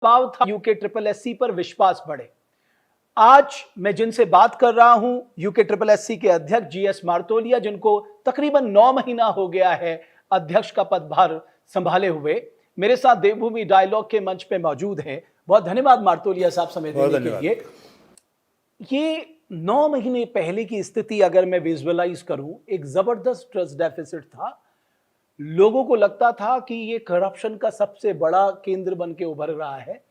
दबाव था UK triple SC पर विश्वास बढ़े। आज मैं जिनसे बात कर रहा हूं यूके ट्रिपल एससी के अध्यक्ष जीएस मार्तोलिया, जिनको तकरीबन 9 महीना हो गया है अध्यक्ष का पदभार संभाले हुए, मेरे साथ देवभूमि डायलॉग के मंच पे मौजूद हैं। बहुत धन्यवाद मार्तोलिया साहब समय देने के लिए। ये 9 महीने पहले की स्थिति अगर मैं विजुअलाइज करूं, एक जबरदस्त ट्रस्ट डेफिसिट था। लोगों को लगता था कि ये करप्शन का सबसे बड़ा केंद्र बन के उभर रहा है।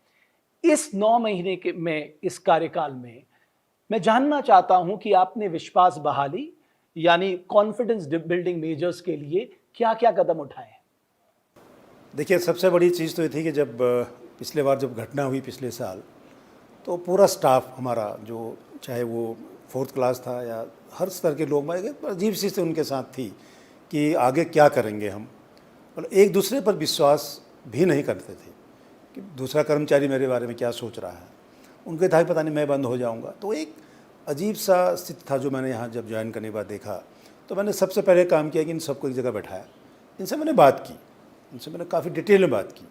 इस 9 महीने के में इस कार्यकाल में मैं जानना चाहता हूं कि आपने विश्वास बहाली यानी कॉन्फिडेंस बिल्डिंग मेजर्स के लिए क्या क्या कदम उठाए? देखिए, सबसे बड़ी चीज़ तो ये थी कि जब पिछले बार जब घटना हुई पिछले साल, तो पूरा स्टाफ हमारा, जो चाहे वो 4th क्लास था या हर स्तर के लोग, अजीब सी से उनके साथ थी कि आगे क्या करेंगे हम। मतलब एक दूसरे पर विश्वास भी नहीं करते थे कि दूसरा कर्मचारी मेरे बारे में क्या सोच रहा है। उनके था पता नहीं मैं बंद हो जाऊंगा। तो एक अजीब सा स्थिति था जो मैंने यहाँ जब ज्वाइन करने के बाद देखा। तो मैंने सबसे पहले काम किया कि इन सबको एक जगह बैठाया, इनसे मैंने बात की, इनसे मैंने काफ़ी डिटेल में बात की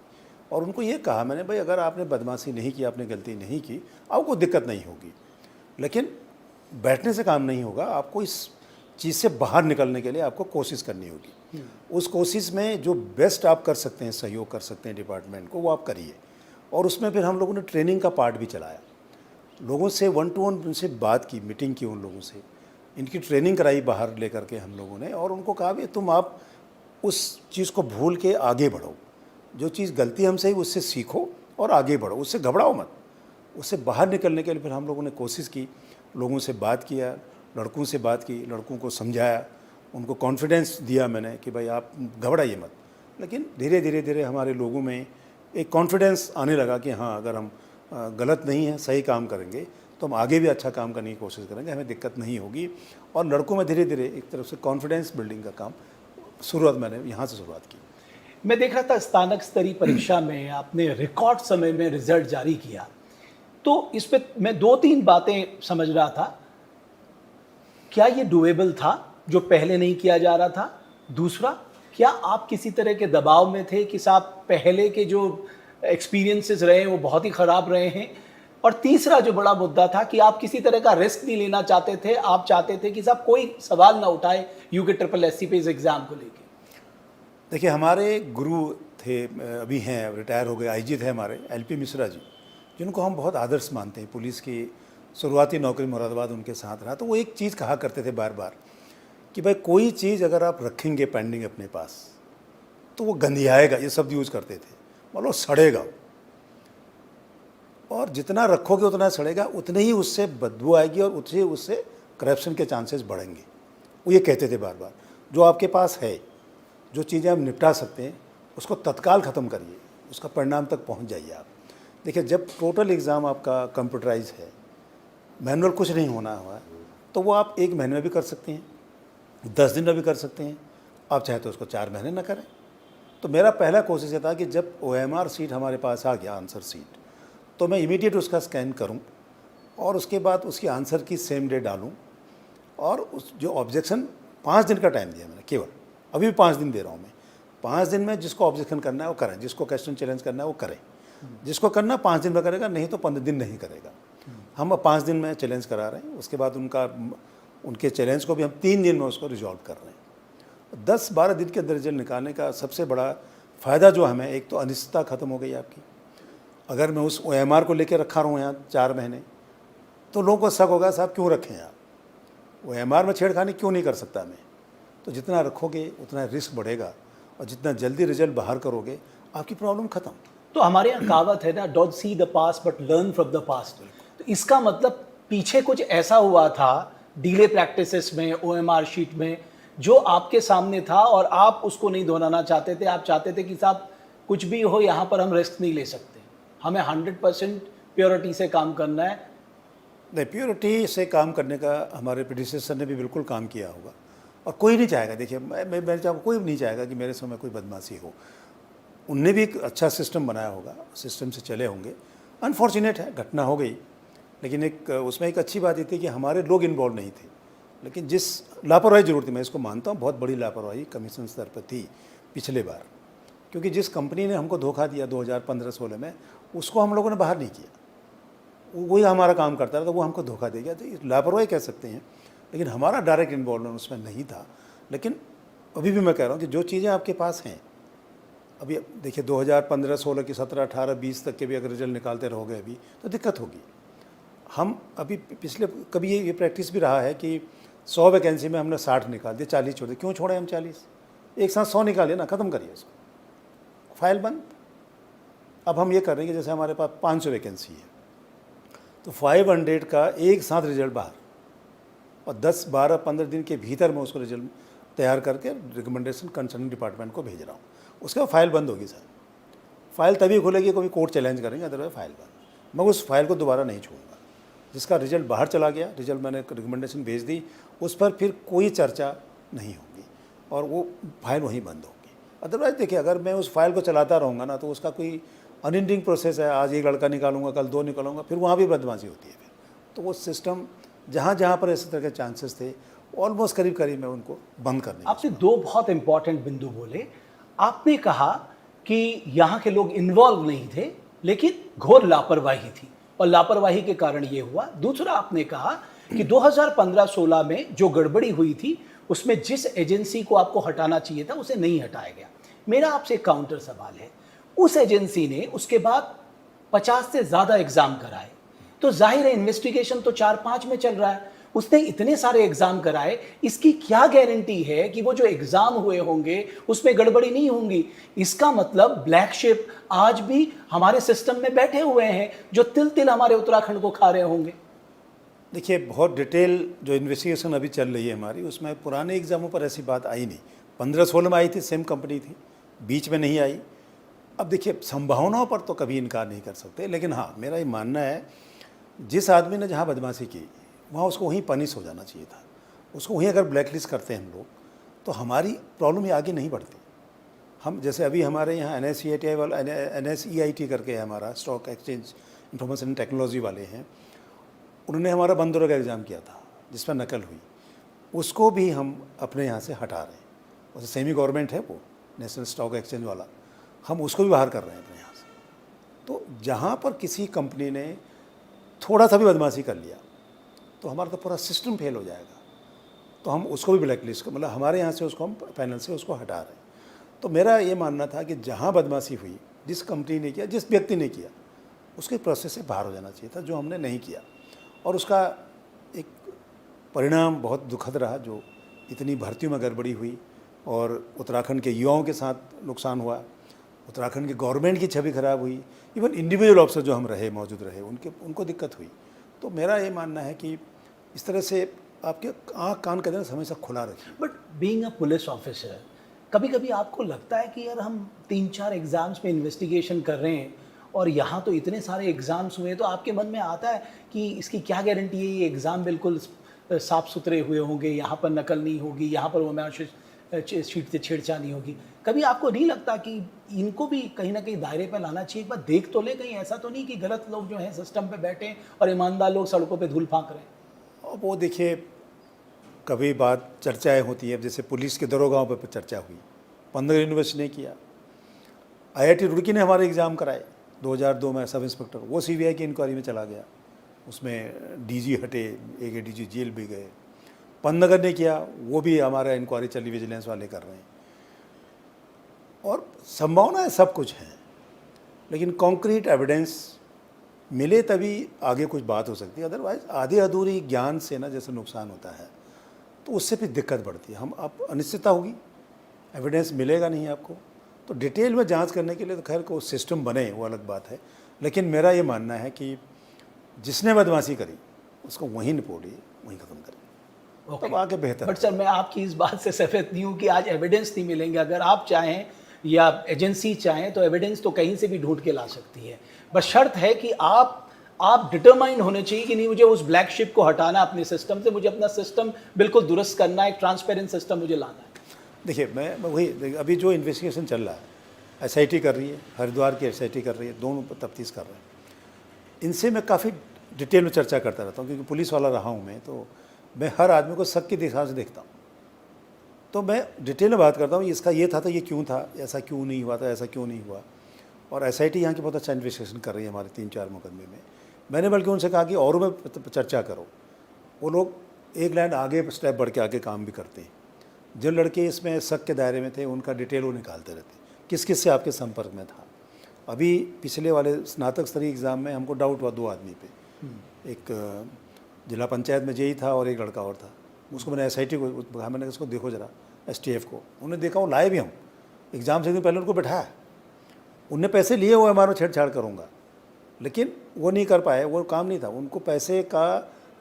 और उनको ये कहा मैंने, भाई अगर आपने बदमाशी नहीं की, आपने गलती नहीं की, आपको दिक्कत नहीं होगी, लेकिन बैठने से काम नहीं होगा। आपको इस चीज़ से बाहर निकलने के लिए आपको कोशिश करनी होगी। उस कोशिश में जो बेस्ट आप कर सकते हैं, सहयोग कर सकते हैं डिपार्टमेंट को, वो आप करिए। और उसमें फिर हम लोगों ने ट्रेनिंग का पार्ट भी चलाया, लोगों से 1 to 1 उनसे बात की, मीटिंग की उन लोगों से, इनकी ट्रेनिंग कराई बाहर लेकर के हम लोगों ने, और उनको कहा भी तुम आप उस चीज़ को भूल के आगे बढ़ो, जो चीज़ गलती हमसे ही उससे सीखो और आगे बढ़ो, उससे घबराओ मत। उससे बाहर निकलने के लिए फिर हम लोगों ने कोशिश की, लोगों से बात किया, लड़कों से बात की, लड़कों को समझाया, उनको कॉन्फिडेंस दिया मैंने कि भाई आप घबराइए मत। लेकिन धीरे धीरे धीरे हमारे लोगों में एक कॉन्फिडेंस आने लगा कि हाँ, अगर हम गलत नहीं है, सही काम करेंगे तो हम आगे भी अच्छा काम करने की कोशिश करेंगे, हमें दिक्कत नहीं होगी। और लड़कों में धीरे धीरे एक तरफ से कॉन्फिडेंस बिल्डिंग का काम शुरुआत मैंने यहाँ से शुरुआत की। मैं देख रहा था स्नातक स्तरीय परीक्षा में आपने रिकॉर्ड समय में रिजल्ट जारी किया, तो इस पे मैं 2-3 बातें समझ रहा था। क्या ये डुएबल था जो पहले नहीं किया जा रहा था? दूसरा, क्या आप किसी तरह के दबाव में थे कि साहब पहले के जो एक्सपीरियंसेस रहे हैं वो बहुत ही ख़राब रहे हैं? और तीसरा जो बड़ा मुद्दा था कि आप किसी तरह का रिस्क नहीं लेना चाहते थे, आप चाहते थे कि साहब कोई सवाल ना उठाए यूके ट्रिपल एससी पे इस एग्ज़ाम को लेके। देखिए, हमारे गुरु थे, अभी हैं, रिटायर हो गए, आईजी थे हमारे, एलपी मिश्रा जी, जिनको हम बहुत आदर्श मानते हैं। पुलिस की शुरुआती नौकरी मुरादाबाद उनके साथ रहा। तो वो एक चीज़ कहा करते थे बार बार कि भाई कोई चीज़ अगर आप रखेंगे पेंडिंग अपने पास तो वो गंधियाएगा, ये शब्द यूज़ करते थे, मतलब सड़ेगा, और जितना रखोगे उतना सड़ेगा, उतनी ही उससे बदबू आएगी और उससे करप्शन के चांसेस बढ़ेंगे। वो ये कहते थे बार बार, जो आपके पास है, जो चीज़ें आप निपटा सकते हैं, उसको तत्काल ख़त्म करिए, उसका परिणाम तक पहुंच जाइए आप। देखिए, जब टोटल एग्ज़ाम आपका कंप्यूटराइज है, मैनुअल कुछ नहीं होना हुआ, तो वो आप 1 महीने में भी कर सकते हैं, 10 दिन में भी कर सकते हैं, आप चाहे तो उसको 4 महीने ना करें। तो मेरा पहला कोशिश ये था कि जब OMR सीट हमारे पास आ गया, आंसर सीट, तो मैं इमीडिएट उसका स्कैन करूं और उसके बाद उसकी आंसर की सेम डे डालूं। और उस जो ऑब्जेक्शन 5 दिन का टाइम दिया मैंने, केवल अभी भी 5 दिन दे रहा हूं मैं। 5 दिन में जिसको ऑब्जेक्शन करना है वो करें, जिसको क्वेश्चन चैलेंज करना है वो करें, जिसको करना 5 दिन में करेगा, नहीं तो 15 दिन नहीं करेगा। हम अब 5 दिन में चैलेंज करा रहे हैं, उसके बाद उनके चैलेंज को भी हम 3 दिन में उसको रिजॉल्व कर रहे हैं। 10-12 दिन के अंदर रिजल्ट निकालने का सबसे बड़ा फ़ायदा जो हमें, एक तो अनिश्चितता ख़त्म हो गई आपकी। अगर मैं उस OMR को लेकर रखा रहूँ यहाँ 4 महीने, तो लोगों को शक होगा साहब क्यों रखें आप, OMR में छेड़खानी क्यों नहीं कर सकता मैं। तो जितना रखोगे उतना रिस्क बढ़ेगा, और जितना जल्दी रिजल्ट बाहर करोगे आपकी प्रॉब्लम ख़त्म। तो हमारे यहाँ कहावत है ना, don't see the past but learn from the past. तो इसका मतलब पीछे कुछ ऐसा हुआ था डिले प्रैक्टिसेस में, OMR शीट में, जो आपके सामने था और आप उसको नहीं दोहराना चाहते थे। आप चाहते थे कि साहब कुछ भी हो, यहाँ पर हम रिस्क नहीं ले सकते, हमें 100% प्योरिटी से काम करना है। नहीं, प्योरिटी से काम करने का हमारे प्रेडिसेसर ने भी बिल्कुल काम किया होगा, और कोई नहीं चाहेगा। देखिए, मैं चाहूँ, कोई नहीं चाहेगा कि मेरे समय कोई बदमाशी हो। उनने भी एक अच्छा सिस्टम बनाया होगा, सिस्टम से चले होंगे। अनफॉर्चुनेट है, घटना हो गई, लेकिन उसमें एक अच्छी बात ये थी कि हमारे लोग इन्वॉल्व नहीं थे। लेकिन जिस लापरवाही जरूर थी, मैं इसको मानता हूँ, बहुत बड़ी लापरवाही कमीशन स्तर पर थी पिछले बार, क्योंकि जिस कंपनी ने हमको धोखा दिया 2015-16 में, उसको हम लोगों ने बाहर नहीं किया, वही हमारा काम करता रहा, तो वो हमको धोखा दे गया। तो लापरवाही कह सकते हैं, लेकिन हमारा डायरेक्ट इन्वॉल्वमेंट उसमें नहीं था। लेकिन अभी भी मैं कह रहा हूँ कि जो चीज़ें आपके पास हैं, अभी देखिए 2015-16 की 17-18-20 तक के भी अगर रिजल्ट निकालते रहोगे अभी तो दिक्कत होगी। हम अभी पिछले कभी ये प्रैक्टिस भी रहा है कि 100 वैकेंसी में हमने 60 निकाल दिए, 40 छोड़ दिए। क्यों छोड़े हम 40? एक साथ 100 निकालिए ना, ख़त्म करिए उसको, फाइल बंद। अब हम ये कर रहे हैं कि जैसे हमारे पास 500 वैकेंसी है, तो 500 का एक साथ रिजल्ट बाहर, और 10, 12, 15 दिन के भीतर मैं उसको रिजल्ट तैयार करके रिकमेंडेशन कंसर्निंग डिपार्टमेंट को भेज रहा हूँ। उसके बाद फाइल बंद होगी सर। फाइल तभी खुलेगी कभी कोर्ट चैलेंज करेंगे, अदरवाइज फाइल बंद। मैं उस फाइल को दोबारा नहीं छोड़ूंगा। जिसका रिजल्ट बाहर चला गया, रिजल्ट मैंने रिकमेंडेशन भेज दी, उस पर फिर कोई चर्चा नहीं होगी और वो फाइल वहीं बंद होगी। अदरवाइज देखिए, अगर मैं उस फाइल को चलाता रहूँगा ना, तो उसका कोई अनएंडिंग प्रोसेस है। आज एक लड़का निकालूंगा, कल 2 निकालूंगा, फिर वहाँ भी बदमाशी होती है। फिर तो वो सिस्टम जहाँ जहाँ पर इस तरह के चांसेस थे, ऑलमोस्ट करीब करीब मैं उनको बंद करने की आपने 2 बहुत इंपॉर्टेंट बिंदु बोले। आपने कहा कि यहाँ के लोग इन्वॉल्व नहीं थे, लेकिन घोर लापरवाही थी और लापरवाही के कारण ये हुआ। दूसरा, आपने कहा कि 2015-16 में जो गड़बड़ी हुई थी, उसमें जिस एजेंसी को आपको हटाना चाहिए था उसे नहीं हटाया गया। मेरा आपसे काउंटर सवाल है, उस एजेंसी ने उसके बाद 50 से ज़्यादा एग्ज़ाम कराए, तो जाहिर है इन्वेस्टिगेशन तो 4-5 में चल रहा है। उसने इतने सारे एग्ज़ाम कराए, इसकी क्या गारंटी है कि वो जो एग्ज़ाम हुए होंगे उसमें गड़बड़ी नहीं होंगी? इसका मतलब ब्लैक शिप आज भी हमारे सिस्टम में बैठे हुए हैं, जो तिल तिल हमारे उत्तराखंड को खा रहे होंगे। देखिए, बहुत डिटेल जो इन्वेस्टिगेशन अभी चल रही है हमारी, उसमें पुराने एग्ज़ामों पर ऐसी बात आई नहीं। 15-16 में आई थी, सेम कंपनी थी, बीच में नहीं आई। अब देखिए, संभावनाओं पर तो कभी इनकार नहीं कर सकते, लेकिन हाँ, मेरा ये मानना है, जिस आदमी ने जहाँ बदमाशी की वहाँ उसको वहीं पनिश हो जाना चाहिए था। उसको वहीं अगर ब्लैकलिस्ट करते हैं हम लोग, तो हमारी प्रॉब्लम ये आगे नहीं बढ़ती। हम जैसे अभी हमारे यहाँ NSEIT वाला NSEIT करके है हमारा, स्टॉक एक्सचेंज इंफॉर्मेशन टेक्नोलॉजी वाले हैं, उन्होंने हमारा बंदरों का एग्ज़ाम किया था जिसमें नकल हुई, उसको भी हम अपने यहाँ से हटा रहे हैं। उसे सेमी गवर्नमेंट है वो, नेशनल स्टॉक एक्सचेंज वाला, हम उसको भी बाहर कर रहे हैं अपने यहाँ से। तो जहाँ पर किसी कंपनी ने थोड़ा सा भी बदमाशी कर लिया, तो हमारा तो पूरा सिस्टम फेल हो जाएगा। तो हम उसको भी ब्लैक लिस्ट, मतलब हमारे यहाँ से उसको हम पैनल से उसको हटा रहे हैं। तो मेरा ये मानना था कि जहाँ बदमाशी हुई, जिस कंपनी ने किया, जिस व्यक्ति ने किया, उसके प्रोसेस से बाहर हो जाना चाहिए था, जो हमने नहीं किया। और उसका एक परिणाम बहुत दुखद रहा, जो इतनी भर्तियों में गड़बड़ी हुई और उत्तराखंड के युवाओं के साथ नुकसान हुआ, उत्तराखंड की गवर्नमेंट की छवि खराब हुई, इवन इंडिविजुअल ऑफिसर जो हम रहे, मौजूद रहे, उनको दिक्कत हुई। तो मेरा ये मानना है कि इस तरह से आपके आँख कान का देना हमेशा खुला रखिए। But being a police officer, कभी कभी आपको लगता है कि यार हम 3-4 एग्ज़ाम्स में इन्वेस्टिगेशन कर रहे हैं और यहाँ तो इतने सारे एग्ज़ाम्स हुए, तो आपके मन में आता है कि इसकी क्या गारंटी है ये एग्ज़ाम बिल्कुल साफ़ सुथरे हुए होंगे, यहाँ पर नकल नहीं होगी, यहाँ पर वो शीट से छेड़छाड़ नहीं होगी? कभी आपको नहीं लगता कि इनको भी कहीं ना कहीं दायरे पर लाना चाहिए? एक बार देख तो ले, कहीं ऐसा तो नहीं कि गलत लोग जो हैं सिस्टम पे बैठे हैं और ईमानदार लोग सड़कों पे धूल फांक रहे हैं? और वो देखिए, कभी बात चर्चाएं होती है, जैसे पुलिस के दरोगाओं पर चर्चा हुई, 15 यूनिवर्सिटी ने किया। IIT रुड़की ने हमारे एग्ज़ाम कराए 2002 में, सब इंस्पेक्टर, वो CBI की इंक्वायरी में चला गया, उसमें DG हटे, एक ADG जेल भी गए। पन्नगर ने किया, वो भी हमारा इंक्वायरी चली, विजिलेंस वाले कर रहे हैं। और संभावनाएं सब कुछ हैं, लेकिन कॉन्क्रीट एविडेंस मिले तभी आगे कुछ बात हो सकती है। अदरवाइज आधी अधूरी ज्ञान से ना जैसे नुकसान होता है, तो उससे फिर दिक्कत बढ़ती है। हम अब अनिश्चितता होगी, एविडेंस मिलेगा नहीं आपको, तो डिटेल में जांच करने के लिए तो खैर को सिस्टम बने, वो अलग बात है। लेकिन मेरा ये मानना है कि जिसने बदमाशी करी उसको वहीं निपोड़िए, वहीं ख़त्म करें, तब आगे बेहतर। बट सर, मैं आपकी इस बात से सहमत नहीं हूँ कि आज एविडेंस नहीं मिलेंगे। अगर आप चाहें या एजेंसी चाहें तो एविडेंस तो कहीं से भी ढूंढ के ला सकती है, बस शर्त है कि आप डिटरमाइंड होने चाहिए कि नहीं, मुझे उस ब्लैक शिप को हटाना अपने सिस्टम से, मुझे अपना सिस्टम बिल्कुल दुरुस्त करना है, एक ट्रांसपेरेंट सिस्टम मुझे लाना है। देखिए, मैं वही, अभी जो इन्वेस्टिगेशन चल रहा है, SIT कर रही है, हरिद्वार की SIT कर रही है, दोनों तफ्तीश कर रहे हैं। इनसे मैं काफ़ी डिटेल में चर्चा करता रहता हूँ, क्योंकि पुलिस वाला रहा हूँ मैं, तो मैं हर आदमी को शक की दिशा से देखता हूँ। तो मैं डिटेल में बात करता हूँ, इसका ये था तो ये क्यों था, ऐसा क्यों नहीं हुआ था, ऐसा क्यों नहीं हुआ। और SIT यहाँ की बहुत अच्छा इन्वेस्टिगेशन कर रही है हमारे 3-4 मुकदमे में। मैंने बल्कि उनसे कहा कि औरों में चर्चा करो, वो लोग एक लाइन आगे स्टेप बढ़ के आगे काम भी करते हैं। जो लड़के इसमें शक के दायरे में थे उनका डिटेल वो निकालते रहते, किस किस से आपके संपर्क में था। अभी पिछले वाले स्नातक स्तरीय एग्ज़ाम में हमको डाउट हुआ 2 आदमी पे, एक जिला पंचायत में जेई था और एक लड़का और था। उसको मैंने SIT को कहा, मैंने इसको देखो ज़रा STF को, उन्होंने देखा, वो लाए भी हम एग्ज़ाम से दिन पहले उनको बैठाया, उनने पैसे लिए हुए हमारा छेड़छाड़ करूँगा, लेकिन वो नहीं कर पाए, वो काम नहीं था उनको, पैसे का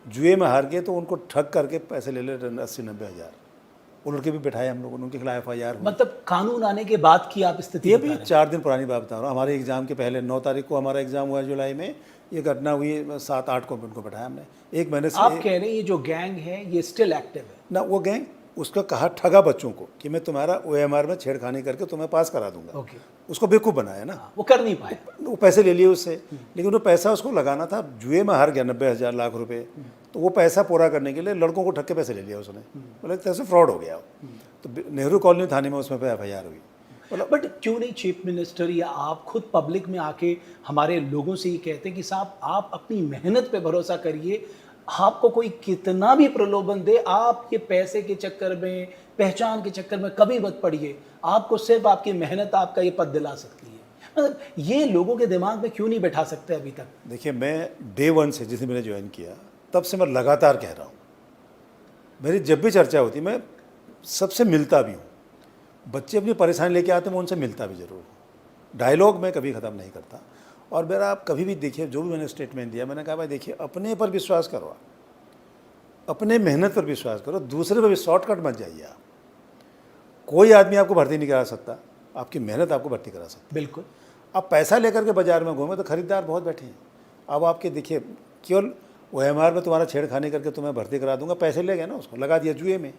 जुए में हार गए तो उनको ठग करके पैसे ले ले 80-90 हज़ार। वो लड़के भी बैठाए हम लोगों ने, उनके खिलाफ FIR हुई। मतलब कानून आने के बाद की आप स्थिति ये बता भी रहे हैं। 4 दिन पुरानी बात बता रहा हूँ। हमारे एग्ज़ाम के पहले 9 तारीख को हमारा एग्ज़ाम हुआ जुलाई में, ये घटना हुई 7-8 को उनको बैठाया हमने, 1 महीने से। आप कह रहे हैं ये जो गैंग है ये स्टिल एक्टिव है? ना, वो गैंग उसका कहा ठगा बच्चों को कि मैं तुम्हारा OMR में छेड़खानी करके तुम्हें पास करा दूंगा। ओके, उसको बेवकूफ़ बनाया ना, वो कर नहीं पाए। वो पैसे ले लिए उससे, लेकिन वो पैसा उसको लगाना था, जुए में हार गया 90,000 लाख रुपए, तो वो पैसा पूरा करने के लिए लड़कों को ठग के पैसे ले लिया उसने, बोले एक तरह से फ्रॉड हो गया। तो नेहरू कॉलोनी थाने में उसमें FIR हुई। बट क्यों नहीं चीफ मिनिस्टर या आप खुद पब्लिक में आके हमारे लोगों से ये कहते हैं कि साहब आप अपनी मेहनत पे भरोसा करिए, आपको कोई कितना भी प्रलोभन दे, आप ये पैसे के चक्कर में, पहचान के चक्कर में कभी मत पड़िए, आपको सिर्फ आपकी मेहनत आपका ये पद दिला सकती है। मतलब ये लोगों के दिमाग में क्यों नहीं बैठा सकते अभी तक? देखिए, मैं डे 1 से, जिस दिन मैंने ज्वाइन किया तब से मैं लगातार कह रहा हूँ, मेरी जब भी चर्चा होती मैं सबसे मिलता भी हूँ, बच्चे अपनी परेशानी लेके आते हैं, मैं उनसे मिलता भी ज़रूर हूँ। डायलॉग मैं कभी ख़त्म नहीं करता। और मेरा आप कभी भी देखिए, जो भी मैंने स्टेटमेंट दिया, मैंने कहा भाई देखिए, अपने पर विश्वास करो, आप अपने मेहनत पर विश्वास करो, दूसरे पर भी शॉर्टकट मत जाइए। आप कोई आदमी आपको भर्ती नहीं करा सकता, आपकी मेहनत आपको भर्ती करा सकती। बिल्कुल। आप पैसा लेकर के बाजार में घूमे तो खरीदार बहुत बैठे हैं। अब आपके देखिए, केवल OMR में तुम्हारा छेड़खानी करके तुम्हें भर्ती करा दूंगा, पैसे ले गए ना, उसको लगा दिया जुए में।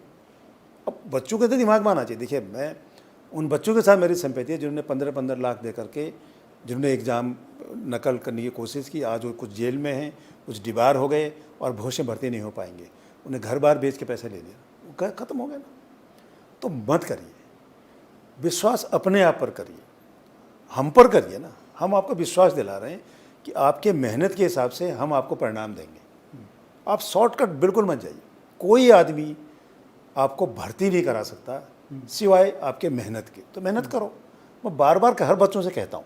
अब बच्चों के तो दिमाग में आना चाहिए। देखिए, मैं उन बच्चों के साथ मेरी सिंपैथी है जिन्होंने 15-15 लाख दे करके, जिन्होंने एग्ज़ाम नकल करने की कोशिश की, आज वो कुछ जेल में हैं, कुछ डिबार हो गए और भविष्य में भर्ती नहीं हो पाएंगे, उन्हें घर बार बेच के पैसे ले लिया, वो ख़त्म हो गया ना। तो मत करिए, विश्वास अपने आप पर करिए, हम पर करिए ना। हम आपको विश्वास दिला रहे हैं कि आपके मेहनत के हिसाब से हम आपको परिणाम देंगे। आप शॉर्टकट बिल्कुल मत जाइए। कोई आदमी आपको भर्ती नहीं करा सकता सिवाय आपके मेहनत के, तो मेहनत करो। मैं बार बार हर बच्चों से कहता हूँ,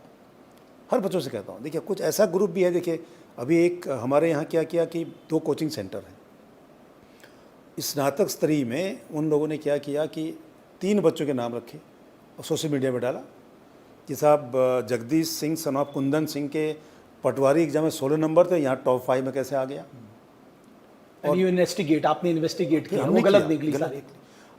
हर बच्चों से कहता हूँ। देखिए, कुछ ऐसा ग्रुप भी है, देखिए अभी एक हमारे यहाँ क्या किया कि 2 कोचिंग सेंटर हैं। स्नातक स्तरीय में उन लोगों ने क्या किया कि 3 बच्चों के नाम रखे और सोशल मीडिया में डाला कि साहब जगदीश सिंह सन ऑफ कुंदन सिंह के पटवारी एग्जाम में 16 नंबर थे, यहाँ टॉप 5 में कैसे आ गया? और इन्वेस्टिगेट, आपने इन्वेस्टिगेट किया, हमने वो गलत किया, निकली गलत सारी। निकली।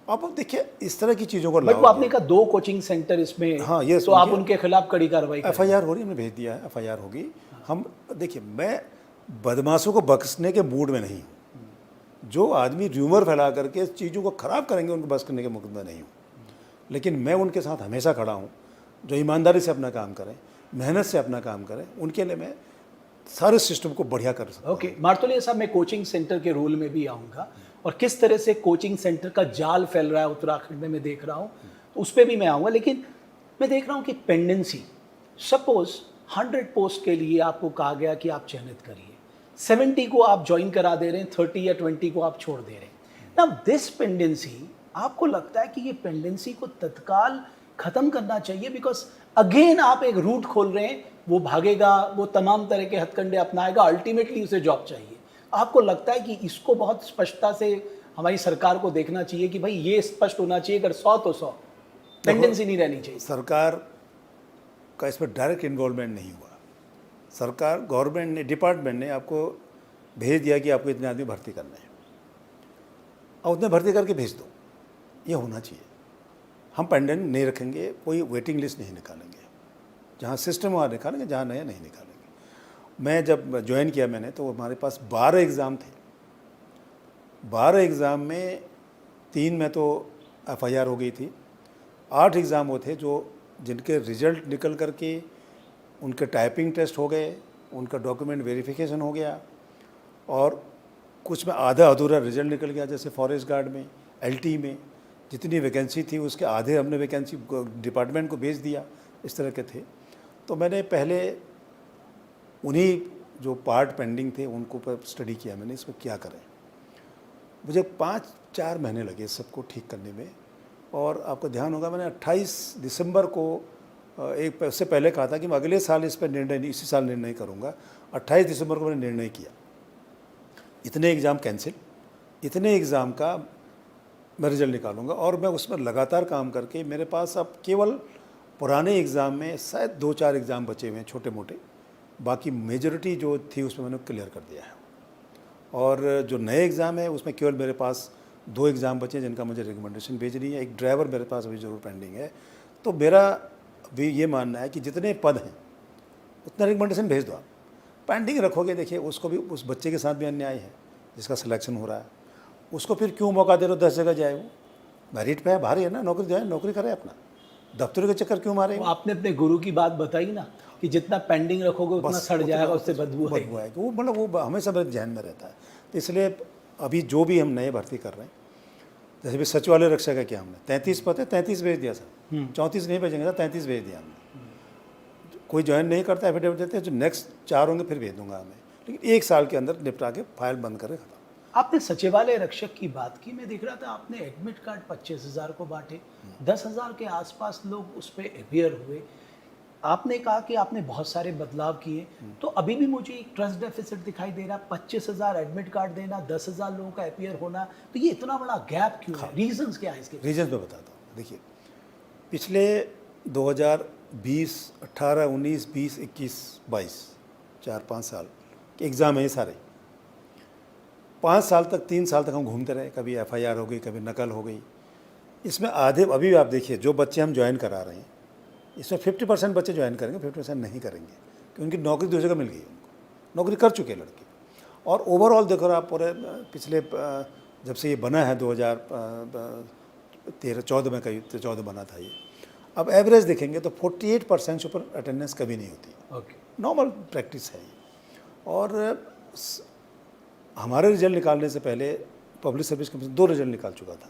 अब देखिए, इस तरह की चीज़ों को बट वो आपने कहा 2 कोचिंग सेंटर इसमें, हाँ, ये तो आप उनके खिलाफ कड़ी कार्रवाई करें। FIR हो रही है, हमने भेज दिया है, FIR होगी। हम देखिए, मैं बदमाशों को बख्शने के मूड में नहीं हूँ। जो आदमी र्यूमर फैला करके चीज़ों को ख़राब करेंगे, उनको बख्श करने के मूड में नहीं हूँ। लेकिन मैं उनके साथ हमेशा खड़ा हूँ, जो ईमानदारी से अपना काम करें, मेहनत से अपना काम करें, उनके लिए मैं सारे सिस्टम को बढ़िया कर सकता हूँ। ओके, मार्तोलिया साहब, मैं कोचिंग सेंटर के रोल में भी आऊँगा और किस तरह से कोचिंग सेंटर का जाल फैल रहा है उत्तराखंड में मैं देख रहा हूँ, तो उस पर भी मैं आऊँगा। लेकिन मैं देख रहा हूँ कि पेंडेंसी, सपोज 100 पोस्ट के लिए आपको कहा गया कि आप चयनित करिए, 70 को आप ज्वाइन करा दे रहे हैं, 30 या 20 को आप छोड़ दे रहे हैं। नाउ दिस पेंडेंसी, आपको लगता है कि ये पेंडेंसी को तत्काल खत्म करना चाहिए? बिकॉज अगेन आप एक रूट खोल रहे हैं, वो भागेगा, वो तमाम तरह के हथकंडे अपनाएगा, अल्टीमेटली उसे जॉब चाहिए। आपको लगता है कि इसको बहुत स्पष्टता से हमारी सरकार को देखना चाहिए कि भाई ये स्पष्ट होना चाहिए, अगर 100 तो 100, पेंडेंसी नहीं रहनी चाहिए? सरकार का इसमें डायरेक्ट इन्वॉल्वमेंट नहीं हुआ। सरकार, गवर्नमेंट ने, डिपार्टमेंट ने आपको भेज दिया कि आपको इतने आदमी भर्ती करने हैं और उतने भर्ती करके भेज दो, ये होना चाहिए। हम पेंडेंट नहीं रखेंगे, कोई वेटिंग लिस्ट नहीं निकालेंगे, जहाँ सिस्टम वहाँ निकालेंगे, जहाँ नया नहीं निकालेंगे। मैं जब ज्वाइन किया मैंने, तो हमारे पास 12 एग्ज़ाम थे। 12 एग्ज़ाम में 3 में तो FIR हो गई थी, 8 एग्ज़ाम वो थे जो जिनके रिजल्ट निकल करके उनके टाइपिंग टेस्ट हो गए, उनका डॉक्यूमेंट वेरिफिकेशन हो गया, और कुछ में आधा अधूरा रिजल्ट निकल गया। जैसे फॉरेस्ट गार्ड में, LT में जितनी वैकेंसी थी उसके आधे हमने वैकेंसी डिपार्टमेंट को भेज दिया, इस तरह के थे। तो मैंने पहले उन्हीं जो पार्ट पेंडिंग थे उनको पर स्टडी किया मैंने, इसमें क्या करें। मुझे 5-4 महीने लगे सबको ठीक करने में। और आपको ध्यान होगा मैंने 28 दिसंबर को एक उससे पहले कहा था कि मैं अगले साल इस पर निर्णय नहीं, इसी साल निर्णय करूँगा। 28 दिसंबर को मैंने निर्णय किया। इतने एग्ज़ाम कैंसिल, इतने एग्ज़ाम का मैं रिजल्ट निकालूंगा। और मैं उस पर लगातार काम करके मेरे पास अब केवल पुराने एग्ज़ाम में शायद 2-4 एग्ज़ाम बचे हुए हैं छोटे मोटे, बाकी मेजॉरिटी जो थी उसमें मैंने क्लियर कर दिया है। और जो नए एग्ज़ाम है उसमें केवल मेरे पास 2 एग्ज़ाम बचे हैं जिनका मुझे रिकमेंडेशन भेजनी है। एक ड्राइवर मेरे पास अभी ज़रूर पेंडिंग है। तो मेरा भी ये मानना है कि जितने पद हैं उतना रिकमेंडेशन भेज दो आप। पेंडिंग रखोगे, देखिए उसको भी, उस बच्चे के साथ भी अन्याय है जिसका सिलेक्शन हो रहा है, उसको फिर क्यों मौका दे रहे हो 10 जगह जाए। वो मेरिट पे है, भारी है ना, नौकरी जाए, नौकरी करे अपना, दफ्तरों के चक्कर क्यों मारे। आपने अपने गुरु की बात बताई ना कि जितना पेंडिंग रखोगे उतना सड़ जाएगा, उससे बदबू आएगी। वो मतलब वो हमेशा मेरे ध्यान में रहता है। तो इसलिए अभी जो भी हम नए भर्ती कर रहे हैं, जैसे भी सचिवालय रक्षा का क्या हमने 33 पद है, 33 भेज दिया सर। 34 नहीं भेजेंगे सर, 33 भेज दिया हमने। कोई ज्वाइन नहीं करता, एफिडेविट देते हैं, जो नेक्स्ट 4 होंगे फिर भेज दूंगा हमें, लेकिन 1 साल के अंदर निपटा के फाइल बंद करके खत्म। आपने सचिवालय रक्षक की बात की, मैं देख रहा था आपने एडमिट कार्ड 25,000 को बांटे, 10,000 के आसपास लोग उस पर अपियर हुए। आपने कहा कि आपने बहुत सारे बदलाव किए, तो अभी भी मुझे एक ट्रस्ट डेफिसिट दिखाई दे रहा। 25,000 एडमिट कार्ड देना, 10,000 लोगों का अपियर होना, तो ये इतना बड़ा गैप क्यों है? रीजंस क्या है इसके? रीजंस मैं बताता हूँ। देखिए, पिछले 2020, 18, 19, 20, 21, 22, 4-5 साल के एग्ज़ाम है ये सारे। 5 साल तक, 3 साल तक हम घूमते रहे, कभी FIR हो गई, कभी नकल हो गई। इसमें आधे, अभी आप देखिए जो बच्चे हम ज्वाइन करा रहे हैं, इसमें 50% बच्चे ज्वाइन करेंगे, 50% नहीं करेंगे, क्योंकि उनकी नौकरी दूसरी जगह मिल गई, उनको नौकरी कर चुके हैं लड़के। और ओवरऑल देखो आप, पूरे पिछले जब से ये बना है 2013-14 में, कहीं 14 बना था ये, अब एवरेज देखेंगे तो 48% से ऊपर अटेंडेंस कभी नहीं होती। ओके, नॉर्मल प्रैक्टिस है ये। और हमारे रिजल्ट निकालने से पहले पब्लिक सर्विस कमीशन 2 रिजल्ट निकाल चुका था,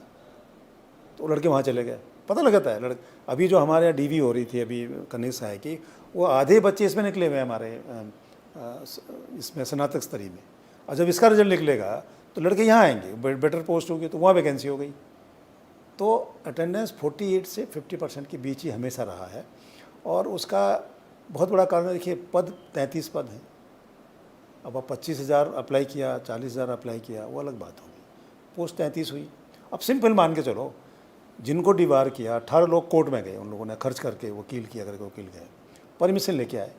तो लड़के वहाँ चले गए। पता लगता है लड़के, अभी जो हमारे यहाँ DV हो रही थी अभी कनिष्ठ है कि वो आधे बच्चे इसमें निकले हुए हैं हमारे इसमें स्नातक स्तरीय में। और जब इसका रिजल्ट निकलेगा तो लड़के यहाँ आएंगे, बेटर पोस्ट होगी तो वहाँ वैकेंसी हो गई। तो अटेंडेंस 48 से 50% के बीच ही हमेशा रहा है। और उसका बहुत बड़ा कारण देखिए, पद 33 पद हैं। अब आप 25,000 अप्लाई किया, 40,000 अप्लाई किया, वो अलग बात होगी। पोस्ट 33 हुई। अब सिंपल मान के चलो, जिनको डिबार किया 18 लोग कोर्ट में गए, उन लोगों ने खर्च करके वकील किया करके वकील गए, परमिशन लेके आए।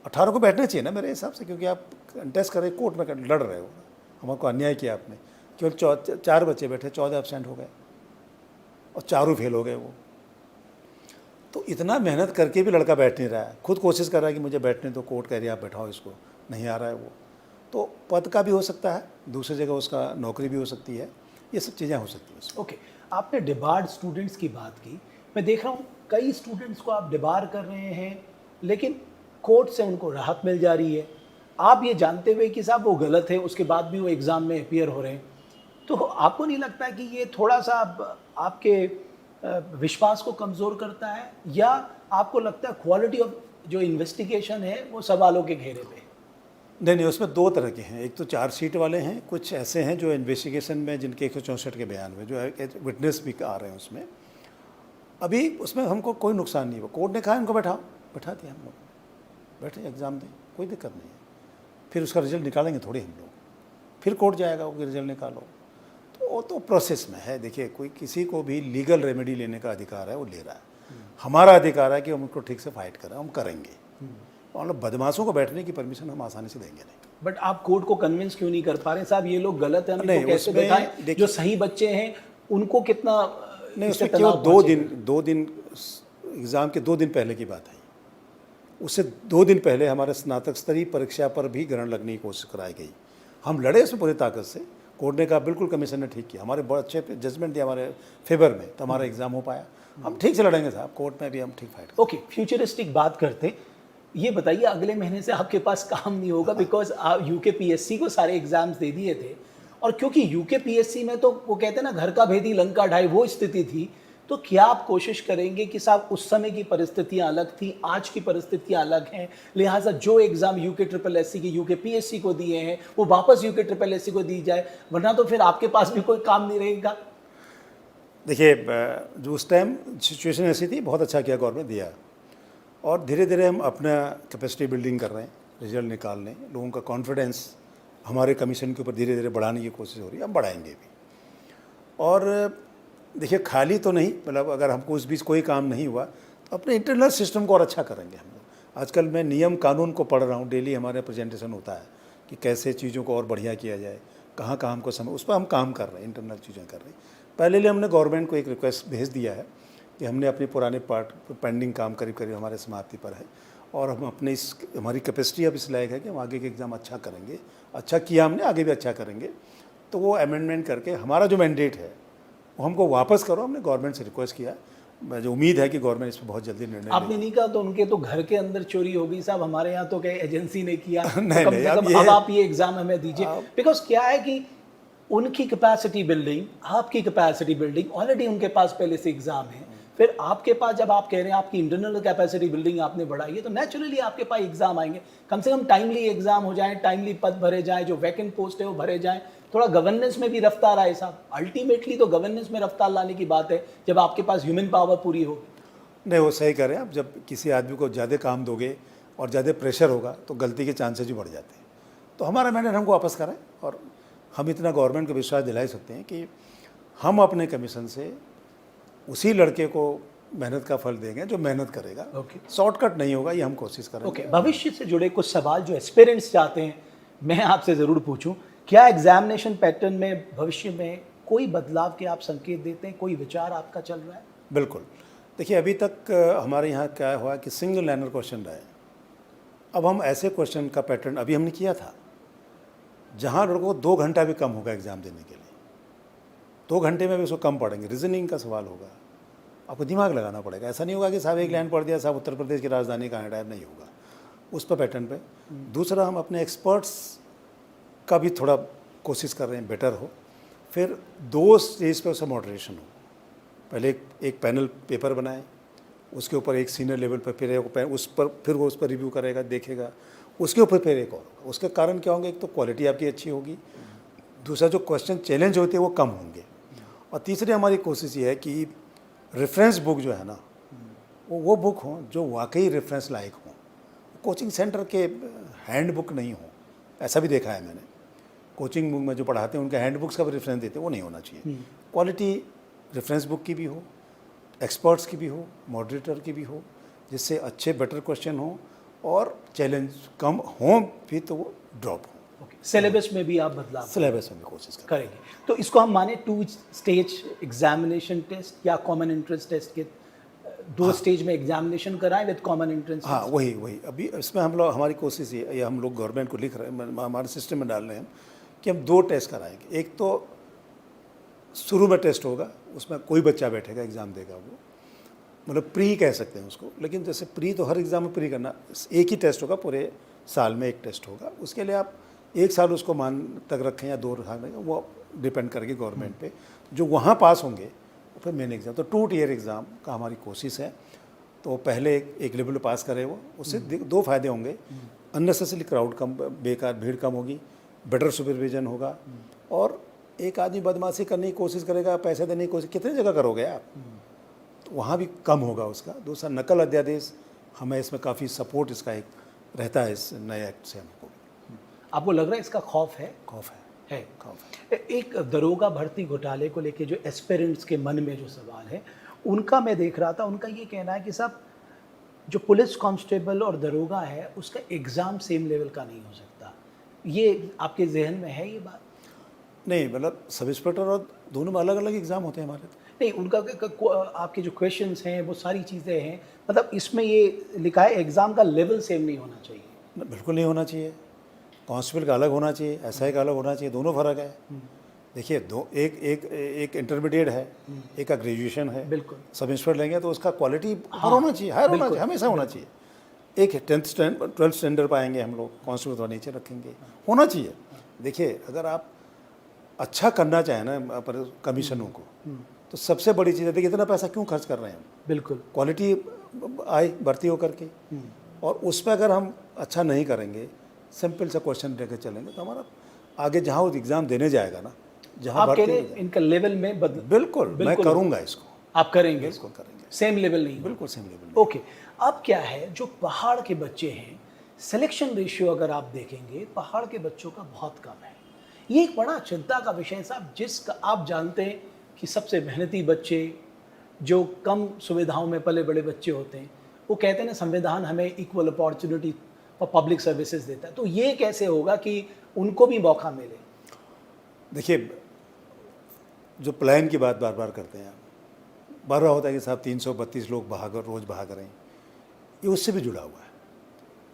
18 को बैठना चाहिए ना मेरे हिसाब से, क्योंकि आप कंटेस्ट कर रहे, कोर्ट में लड़ रहे हो, हमको अन्याय किया आपने। केवल 4 बच्चे बैठे, 14 एब्सेंट हो गए और 4 फेल हो गए वो। तो इतना मेहनत करके भी लड़का बैठ नहीं रहा है, खुद कोशिश कर रहा है कि मुझे बैठने तो, कोर्ट कह रही है आप बैठाओ इसको, नहीं आ रहा है वो। तो पद का भी हो सकता है, दूसरी जगह उसका नौकरी भी हो सकती है, ये सब चीज़ें हो सकती हैं। ओके, आपने डिबार्ड स्टूडेंट्स की बात की। मैं देख रहा हूँ कई स्टूडेंट्स को आप डिबार कर रहे हैं, लेकिन कोर्ट से उनको राहत मिल जा रही है। आप ये जानते हुए कि साहब वो गलत है, उसके बाद भी वो एग्ज़ाम में अपीयर हो रहे हैं, तो आपको नहीं लगता कि ये थोड़ा सा आपके विश्वास को कमज़ोर करता है, या आपको लगता है क्वालिटी ऑफ जो इन्वेस्टिगेशन है वो सवालों के घेरे पे? नहीं, उसमें 2 तरह के हैं। एक तो चार्जशीट वाले हैं, कुछ ऐसे हैं जो इन्वेस्टिगेशन में जिनके 164 के बयान हुए, जो विटनेस भी आ रहे हैं उसमें। अभी उसमें हमको कोई नुकसान नहीं हुआ। कोर्ट ने कहा इनको बैठा दिया, हम लोग बैठे, एग्ज़ाम दें, कोई दिक्कत नहीं है। फिर उसका रिजल्ट निकालेंगे थोड़ी हम लोग, फिर कोर्ट जाएगा वो रिजल्ट निकालो, तो वो तो प्रोसेस में है। देखिए, कोई किसी को भी लीगल रेमेडी लेने का अधिकार है, वो ले रहा है। हमारा अधिकार है कि हम उनको ठीक से फाइट करें, हम करेंगे। मतलब बदमाशों को बैठने की परमिशन हम आसानी से देंगे नहीं। बट आप कोर्ट को कन्विंस क्यों नहीं कर पा रहे साहब, ये लोग गलत हैं, नहीं, उनको कैसे उसमें दिखाएं? जो सही बच्चे हैं उनको कितना नहीं, इससे उसमें केवल तनाव 2 दिन एग्ज़ाम के 2 दिन पहले की बात है। उससे 2 दिन पहले हमारे स्नातक स्तरीय परीक्षा पर भी ग्रहण लगने की कोशिश कराई गई। हम लड़े उसमें पूरी ताकत से। कोर्ट ने कहा बिल्कुल कमीशन ने ठीक किया, हमारे बहुत अच्छे जजमेंट दिया हमारे फेवर में, तो हमारा एग्ज़ाम हो पाया। हम ठीक से लड़ेंगे साहब, कोर्ट में भी हम ठीक फाइट। ओके, फ्यूचरिस्टिक बात करते, ये बताइए अगले महीने से आपके पास काम नहीं होगा, बिकॉज आप UKPSC को सारे एग्जाम्स दे दिए थे, और क्योंकि UKPSC में तो वो कहते हैं ना घर का भेदी लंका ढाई, वो स्थिति थी तो क्या आप कोशिश करेंगे कि साहब उस समय की परिस्थितियां अलग थी, आज की परिस्थितियां अलग हैं, लिहाजा जो एग्जाम यूके ट्रिपल एससी की यूके पीएससी को दिए हैं वो वापस यूके ट्रिपल एससी को दी जाए, वरना तो फिर आपके पास भी कोई काम नहीं रहेगा? देखिए जो उस टाइम सिचुएशन ऐसी थी, बहुत अच्छा किया गवर्नमेंट दिया, और धीरे धीरे हम अपना कैपेसिटी बिल्डिंग कर रहे हैं, रिजल्ट निकालने, लोगों का कॉन्फिडेंस हमारे कमीशन के ऊपर धीरे धीरे बढ़ाने की कोशिश हो रही है, हम बढ़ाएंगे भी। और देखिए खाली तो नहीं, मतलब अगर हमको इस बीच कोई काम नहीं हुआ तो अपने इंटरनल सिस्टम को और अच्छा करेंगे हम लोग। आजकल मैं नियम कानून को पढ़ रहा हूँ, डेली हमारे प्रेजेंटेशन होता है कि कैसे चीज़ों को और बढ़िया किया जाए, कहाँ कहाँ हमको समय, उस पर हम काम कर रहे हैं, इंटरनल चीज़ें कर रहे हैं। पहले लिए हमने गवर्नमेंट को एक रिक्वेस्ट भेज दिया है कि हमने अपने पुराने पार्ट पेंडिंग काम करीब करीब हमारे समाप्ति पर है, और हम अपने इस हमारी कैपेसिटी अब इस लायक है कि हम आगे के एग्ज़ाम अच्छा करेंगे, अच्छा किया हमने, आगे भी अच्छा करेंगे। तो वो अमेंडमेंट करके हमारा जो मैंडेट है वो हमको वापस करो, हमने गवर्नमेंट से रिक्वेस्ट किया। मुझे उम्मीद है कि गवर्नमेंट इस पर बहुत जल्दी निर्णय आपने नहीं कहा तो उनके तो घर के अंदर चोरी हो गई साहब, हमारे यहाँ तो कहीं एजेंसी ने किया नहीं, तो कम नहीं, से अब कम ये अब आप ये एग्जाम हमें दीजिए। बिकॉज क्या है कि उनकी कैपेसिटी बिल्डिंग, आपकी कैपेसिटी बिल्डिंग, ऑलरेडी उनके पास पहले से एग्जाम है, फिर आपके पास जब आप कह रहे हैं आपकी इंटरनल कैपेसिटी बिल्डिंग आपने बढ़ाई है, तो नेचुरली आपके पास एग्जाम आएंगे। कम से कम टाइमली एग्जाम हो जाए, टाइमली पद भरे जाए, जो वैकेंट पोस्ट है वो भरे जाए, थोड़ा गवर्नेंस में भी रफ्तार आए साहब। अल्टीमेटली तो गवर्नेंस में रफ्तार लाने की बात है जब आपके पास ह्यूमन पावर पूरी होगी। नहीं, वो सही कह रहे हैं आप। जब किसी आदमी को ज़्यादा काम दोगे और ज़्यादा प्रेशर होगा तो गलती के चांसेस भी बढ़ जाते हैं। तो हमारा मैंडेट हमको वापस करें, और हम इतना गवर्नमेंट को विश्वास दिला सकते हैं कि हम अपने कमीशन से उसी लड़के को मेहनत का फल देंगे जो मेहनत करेगा। शॉर्टकट नहीं होगा, ये हम कोशिश करेंगे। भविष्य से जुड़े कुछ सवाल जो एस्पिरेंट्स चाहते हैं मैं आपसे ज़रूर पूछूं, क्या एग्जामिनेशन पैटर्न में भविष्य में कोई बदलाव के आप संकेत देते हैं, कोई विचार आपका चल रहा है? बिल्कुल। देखिए अभी तक हमारे यहाँ क्या हुआ कि सिंगल लाइनर क्वेश्चन रहे। अब हम ऐसे क्वेश्चन का पैटर्न अभी हमने किया था जहाँ लोगों को 2 घंटा भी कम होगा एग्ज़ाम देने के लिए, 2 घंटे में भी उसको कम पढ़ेंगे। रीजनिंग का सवाल होगा, आपको दिमाग लगाना पड़ेगा। ऐसा नहीं होगा कि साहब एक लाइन पढ़ दिया, साहब उत्तर प्रदेश की राजधानी कहाँ है, टाइप नहीं होगा उस पर पैटर्न पे। दूसरा, हम अपने एक्सपर्ट्स का भी थोड़ा कोशिश कर रहे हैं बेटर हो। फिर 2 स्टेज पर उसका मॉडरेशन हो। पहले एक पैनल पेपर बनाए, उसके ऊपर एक सीनियर लेवल पर फिर उस पर वो उस पर रिव्यू करेगा, देखेगा, उसके ऊपर फिर एक और होगा। उसके कारण क्या होंगे, एक तो क्वालिटी आपकी अच्छी होगी, दूसरा जो क्वेश्चन चैलेंज होते हैं वो कम होंगे, और तीसरी हमारी कोशिश ये है कि रेफरेंस बुक जो है ना वो बुक हो जो वाकई रेफरेंस लायक हो। कोचिंग सेंटर के हैंड बुक नहीं हो, ऐसा भी देखा है मैंने। कोचिंग बुक में जो पढ़ाते हैं उनके हैंड बुक्स का भी रेफरेंस देते हैं, वो नहीं होना चाहिए। क्वालिटी रेफरेंस बुक की भी हो, एक्सपर्ट्स की भी हो, मॉडरेटर की भी हो, जिससे अच्छे बेटर क्वेश्चन हो और चैलेंज कम हो, फिर तो वो ड्रॉप हो। सिलेबस में भी आप बदलाव सिलेबस में भी कोशिश करेंगे। तो इसको हम माने 2 स्टेज एग्जामिनेशन टेस्ट या कॉमन एंट्रेंस टेस्ट के 2 स्टेज में एग्जामिनेशन कराएं विद कॉमन एंट्रेंस? हाँ, वही अभी इसमें हम लोग, हमारी कोशिश ये हम लोग गवर्नमेंट को लिख रहे हैं, हमारे सिस्टम में डाल रहे हैं कि हम 2 टेस्ट कराएंगे। एक तो शुरू में टेस्ट होगा, उसमें कोई बच्चा बैठेगा एग्ज़ाम देगा, वो मतलब प्री कह सकते हैं उसको। लेकिन जैसे प्री तो हर एग्ज़ाम में प्री करना, एक ही टेस्ट होगा, पूरे साल में एक टेस्ट होगा। उसके लिए आप 1 साल उसको मान तक रखें या 2 साल रखें, वो डिपेंड करेगी गवर्नमेंट पे। जो वहाँ पास होंगे फिर मेन एग्ज़ाम, तो 2 टियर एग्ज़ाम का हमारी कोशिश है। तो पहले एक लेवल पास करे वो, उससे 2 फायदे होंगे। अननेसेसरी क्राउड कम, बेकार भीड़ कम होगी, बेटर सुपरविजन होगा, और एक आदमी बदमाशी करने की कोशिश करेगा, पैसे देने की कोशिश कितनी जगह करोगे आप, तो वहाँ भी कम होगा उसका। दूसरा, नकल अध्यादेश, हमें इसमें काफ़ी सपोर्ट इसका एक रहता है इस नए एक्ट से हमको। आपको लग रहा है इसका खौफ है? खौफ है। एक दरोगा भर्ती घोटाले को लेके जो एस्पिरेंट्स के मन में जो सवाल है, उनका मैं देख रहा था, उनका ये कहना है कि साहब जो पुलिस कांस्टेबल और दरोगा है उसका एग्ज़ाम सेम लेवल का नहीं हो सकता। ये आपके जहन में है ये बात? नहीं, मतलब सब इंस्पेक्टर और दोनों में अलग अलग एग्ज़ाम होते हैं हमारे। नहीं, उनका आपके जो क्वेश्चंस हैं वो सारी चीज़ें हैं, मतलब इसमें ये लिखा है एग्ज़ाम का लेवल सेम नहीं होना चाहिए। बिल्कुल नहीं होना चाहिए। कांस्टेबल का अलग होना चाहिए, एसआई का अलग होना चाहिए, दोनों फ़र्क है। देखिए, एक इंटरमीडिएट है, एक का ग्रेजुएशन है। बिल्कुल। सब इंस्पेक्टर लेंगे तो उसका क्वालिटी होना चाहिए, हायर होना चाहिए, हमेशा होना चाहिए। एक 12th स्टैंडर्ड पाएंगे हम लोग, कांस्टेबल थोड़ा नीचे रखेंगे, होना चाहिए। देखिए, अगर आप अच्छा करना चाहें ना पर कमीशनों को, तो सबसे बड़ी चीज़ है, देखिए इतना पैसा क्यों खर्च कर रहे हैं हम? बिल्कुल। क्वालिटी आए भर्ती होकर के, और उस पर अगर हम अच्छा नहीं करेंगे, सिंपल सा क्वेश्चन लेकर चलेंगे, तो हमारा आगे जहाँ वो एग्ज़ाम देने जाएगा ना, जहाँ आप कह भर्ती रहे हो हैं जाए, इनका लेवल में बदल, बिल्कुल मैं करूँगा इसको, आप करेंगे, बिल्कुल करेंगे, सेम लेवल नहीं, बिल्कुल सेम लेवल में। ओके। अब क्या है, जो पहाड़ के बच्चे हैं, सिलेक्शन रेशियो अगर आप देखेंगे पहाड़ के बच्चों का बहुत कम है। ये एक बड़ा चिंता का विषय है साहब, जिसका आप जानते हैं कि सबसे मेहनती बच्चे, जो कम सुविधाओं में पले बड़े बच्चे होते हैं, वो कहते हैं ना संविधान हमें इक्वल अपॉर्चुनिटी और पब्लिक सर्विसेज देता है, तो ये कैसे होगा कि उनको भी मौका मिले? देखिए, जो प्लान की बात बार बार करते हैं, बार बार होता है कि साहब 332 लोग रोज़ भाग रहे हैं, ये उससे भी जुड़ा हुआ है।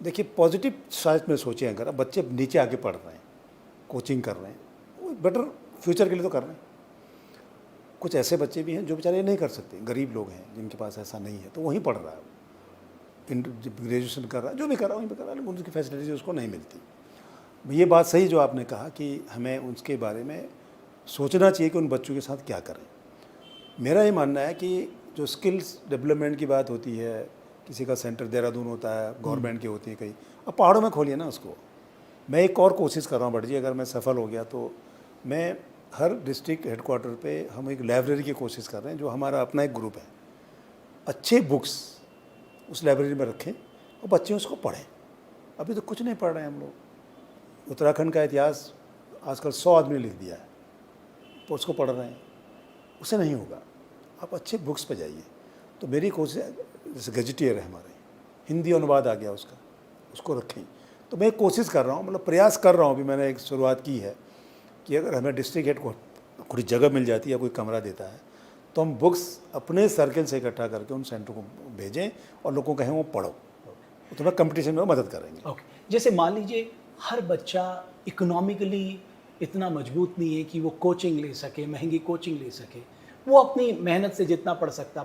देखिए, पॉजिटिव साइड में सोचें, अगर अब बच्चे नीचे आके पढ़ रहे हैं, कोचिंग कर रहे हैं, वो बेटर फ्यूचर के लिए तो कर रहे हैं। कुछ ऐसे बच्चे भी हैं जो बेचारे नहीं कर सकते, गरीब लोग हैं जिनके पास ऐसा नहीं है, तो वहीं पढ़ रहा है, ग्रेजुएशन कर रहा है, जो भी कर रहा है वहीं पर कर रहा है, लेकिन उनकी फैसिलिटीज उसको नहीं मिलती। ये बात सही जो आपने कहा कि हमें उसके बारे में सोचना चाहिए कि उन बच्चों के साथ क्या करें। मेरा ये मानना है कि जो स्किल्स डेवलपमेंट की बात होती है, किसी का सेंटर देहरादून होता है, गवर्नमेंट की होती है कहीं, अब पहाड़ों में खोलिए ना उसको। मैं एक और कोशिश कर रहा हूँ भट्ट जी, अगर मैं सफल हो गया तो मैं हर डिस्ट्रिक्ट हेडक्वार्टर पे हम एक लाइब्रेरी की कोशिश कर रहे हैं, जो हमारा अपना एक ग्रुप है, अच्छे बुक्स उस लाइब्रेरी में रखें और बच्चे उसको पढ़ें। अभी तो कुछ नहीं पढ़ रहे हैं हम लोग। उत्तराखंड का इतिहास आजकल 100 आदमी ने लिख दिया है, तो उसको पढ़ रहे हैं, उससे नहीं होगा। आप अच्छे बुक्स पे जाइए। तो मेरी कोशिश, जैसे गजेटियर है हमारे, हिंदी अनुवाद आ गया उसका, उसको रखें। तो मैं कोशिश कर रहा हूँ, मतलब प्रयास कर रहा हूँ, अभी मैंने एक शुरुआत की है कि अगर हमें डिस्ट्रिक्ट हेड को थोड़ी जगह मिल जाती है या कोई कमरा देता है, तो हम बुक्स अपने सर्कल से इकट्ठा करके उन सेंटर को भेजें और लोगों को कहें वो पढ़ो, तो मैं कंपटीशन में मदद करेंगे। ओके। जैसे मान लीजिए हर बच्चा इकोनॉमिकली इतना मजबूत नहीं है कि वो कोचिंग ले सके, महंगी कोचिंग ले सके, वो अपनी मेहनत से जितना पढ़ सकता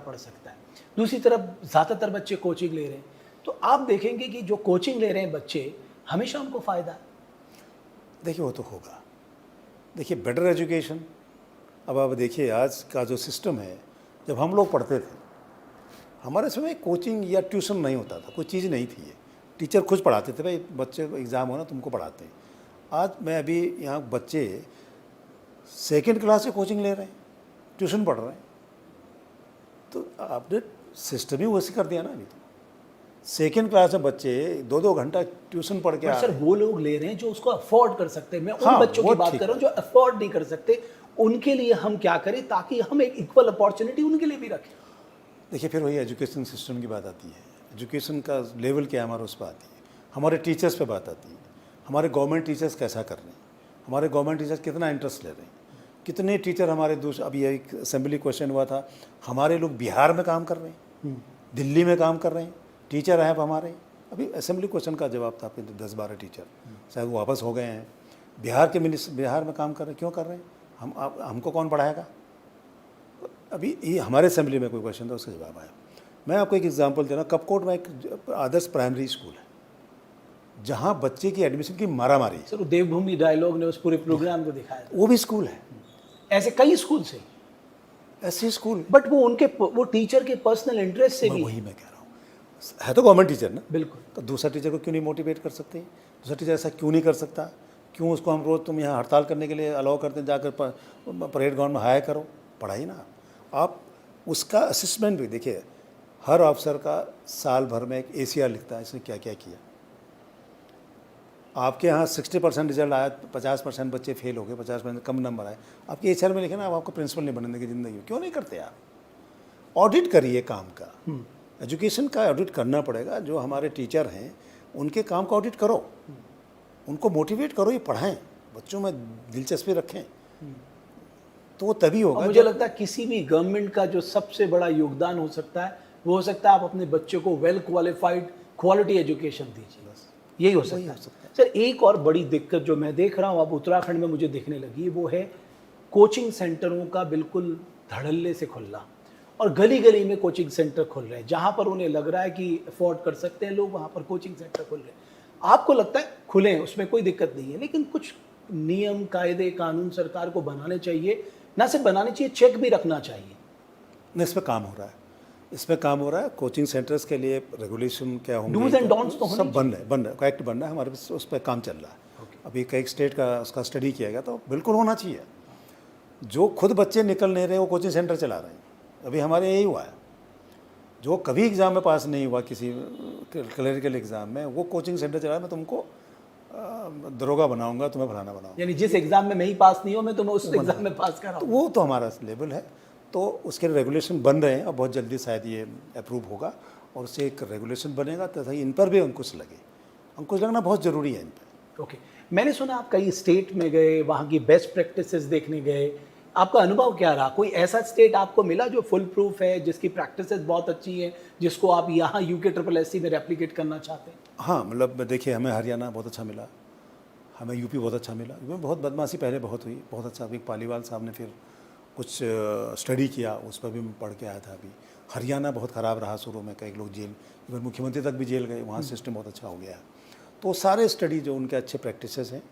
है। दूसरी तरफ ज़्यादातर बच्चे कोचिंग ले रहे हैं, तो आप देखेंगे कि जो कोचिंग ले रहे हैं बच्चे, हमेशा उनको फ़ायदा है। देखिए, वो तो होगा। देखिए, बेटर एजुकेशन, अब आप देखिए आज का जो सिस्टम है, जब हम लोग पढ़ते थे, हमारे समय कोचिंग या ट्यूशन नहीं होता था, कोई चीज़ नहीं थी। ये टीचर खुद पढ़ाते थे, भाई बच्चे को एग्ज़ाम हो ना, तुमको पढ़ाते हैं। आज मैं अभी यहाँ बच्चे 2nd क्लास से कोचिंग ले रहे हैं, ट्यूशन पढ़ रहे हैं, तो आपने सिस्टम ही वैसे कर दिया ना। अभी तो 2nd क्लास में बच्चे 2-2 घंटा ट्यूशन पढ़ के आ सर रहे हैं। वो लोग ले रहे हैं जो उसको अफोर्ड कर सकते हैं। मैं उन हाँ, बच्चों वो की बात ठीक कर रहा हूँ जो अफोर्ड नहीं कर सकते, उनके लिए हम क्या करें ताकि हम एक इक्वल अपॉर्चुनिटी उनके लिए भी रखें। देखिए, फिर वही एजुकेशन सिस्टम की बात आती है, एजुकेशन का लेवल क्या है हमारा, उस पर आती है, हमारे टीचर्स पे बात आती है, हमारे गवर्नमेंट टीचर्स कैसा कर रहे हैं, हमारे गवर्नमेंट टीचर्स कितना इंटरेस्ट ले रहे हैं, कितने टीचर हमारे अभी एक असेंबली क्वेश्चन हुआ था, हमारे लोग बिहार में काम कर रहे हैं, दिल्ली में काम कर रहे हैं, टीचर हैं अब हमारे। अभी असेंबली क्वेश्चन का जवाब था आपके 10-12 टीचर, शायद वो वापस हो गए हैं, बिहार में काम कर रहे हैं। क्यों कर रहे हैं? हमको कौन पढ़ाएगा? अभी ये हमारे असेंबली में कोई क्वेश्चन था, उसका जवाब आया। मैं आपको एक एग्जांपल दे रहा हूँ, कपकोट में एक आदर्श प्राइमरी स्कूल है, जहाँ बच्चे की एडमिशन की मारामारी। सर देवभूमि डायलॉग ने उस पूरे प्रोग्राम को दिखाया था। वो भी स्कूल है, ऐसे कई स्कूल से, ऐसे स्कूल, बट वो टीचर के पर्सनल इंटरेस्ट से भी वही मैं कह रहा हूँ, है तो गवर्नमेंट टीचर ना। बिल्कुल। तो दूसरा टीचर को क्यों नहीं मोटिवेट कर सकते? दूसरा टीचर ऐसा क्यों नहीं कर सकता? क्यों उसको हम रोज़ तुम यहाँ हड़ताल करने के लिए अलाउ करते हैं, जाकर परेड ग्राउंड में हायर करो, पढ़ाई ना आप। उसका असेसमेंट भी देखिए, हर ऑफिसर का साल भर में एक ACR लिखता है, इसने क्या क्या किया। आपके यहाँ 60% रिजल्ट आया, 50% बच्चे फेल हो गए, 50% कम नंबर आए, आपके ACR में लिखे ना, आप आपको प्रिंसिपल नहीं बनने की ज़िंदगी में। क्यों नहीं करते आप? ऑडिट करिए काम का, एजुकेशन का ऑडिट करना पड़ेगा। जो हमारे टीचर हैं उनके काम का ऑडिट करो, उनको मोटिवेट करो, ये पढ़ाएं, बच्चों में दिलचस्पी रखें, तो वो तभी होगा। मुझे लगता है किसी भी गवर्नमेंट का जो सबसे बड़ा योगदान हो सकता है वो हो सकता है आप अपने बच्चों को वेल क्वालिफाइड क्वालिटी एजुकेशन दीजिए, बस यही हो सकता है। सर एक और बड़ी दिक्कत जो मैं देख रहा हूँ अब उत्तराखंड में मुझे दिखने लगी, वो है कोचिंग सेंटरों का बिल्कुल धड़ल्ले से खुलना, और गली गली में कोचिंग सेंटर खुल रहे हैं, जहाँ पर उन्हें लग रहा है कि अफोर्ड कर सकते हैं लोग, वहाँ पर कोचिंग सेंटर खुल रहे हैं। आपको लगता है खुलें, उसमें कोई दिक्कत नहीं है, लेकिन कुछ नियम कायदे कानून सरकार को बनाने चाहिए, ना सिर्फ बनाने चाहिए, चेक भी रखना चाहिए नहीं, इस पर काम हो रहा है, इस पर काम हो रहा है। कोचिंग सेंटर्स के लिए रेगुलेशन क्या होंगे, डूज एंड डोंट्स तो होने सब बन रहा है, एक्ट बन रहा है हमारे पास, उस पर काम चल रहा है। अभी कई स्टेट का उसका स्टडी किया गया, तो बिल्कुल होना चाहिए। जो खुद बच्चे निकल नहीं रहे वो कोचिंग सेंटर चला रहे हैं। अभी हमारे यही हुआ है, जो कभी एग्ज़ाम में पास नहीं हुआ किसी क्लरिकल एग्ज़ाम में, वो कोचिंग सेंटर चला रहा है, मैं तुमको दरोगा बनाऊंगा, तुम्हें फलाना बनाऊंगा। यानी जिस एग्जाम में मैं ही पास नहीं हूँ, मैं तुम्हें उस एग्जाम में पास तो कराऊँ। वो तो हमारा लेवल है, तो उसके रेगुलेशन बन रहे हैं और बहुत जल्दी शायद ये अप्रूव होगा और उससे एक रेगुलेशन बनेगा, तथा इन पर भी अंकुश लगे। अंकुश लगना बहुत ज़रूरी है इन पर। ओके, मैंने सुना आप कई स्टेट में गए, वहाँ की बेस्ट प्रैक्टिसेस देखने गए, आपका अनुभव क्या रहा? कोई ऐसा स्टेट आपको मिला जो फुल प्रूफ है, जिसकी प्रैक्टिसेस बहुत अच्छी है, जिसको आप यहाँ यूके SSSC में रेप्लिकेट करना चाहते हैं? हाँ, मतलब देखिए, हमें हरियाणा बहुत अच्छा मिला, हमें यूपी बहुत अच्छा मिला। यूपी में बहुत बदमाशी पहले बहुत हुई, बहुत अच्छा। अभी पालीवाल साहब ने फिर कुछ स्टडी किया, उस पर भी मैं पढ़ के आया था। अभी हरियाणा बहुत ख़राब रहा शुरू में, कई लोग जेल, इवन मुख्यमंत्री तक भी जेल गए, वहाँ सिस्टम बहुत अच्छा हो गया है। तो सारे स्टडी जो उनके अच्छे प्रैक्टिसेस हैं,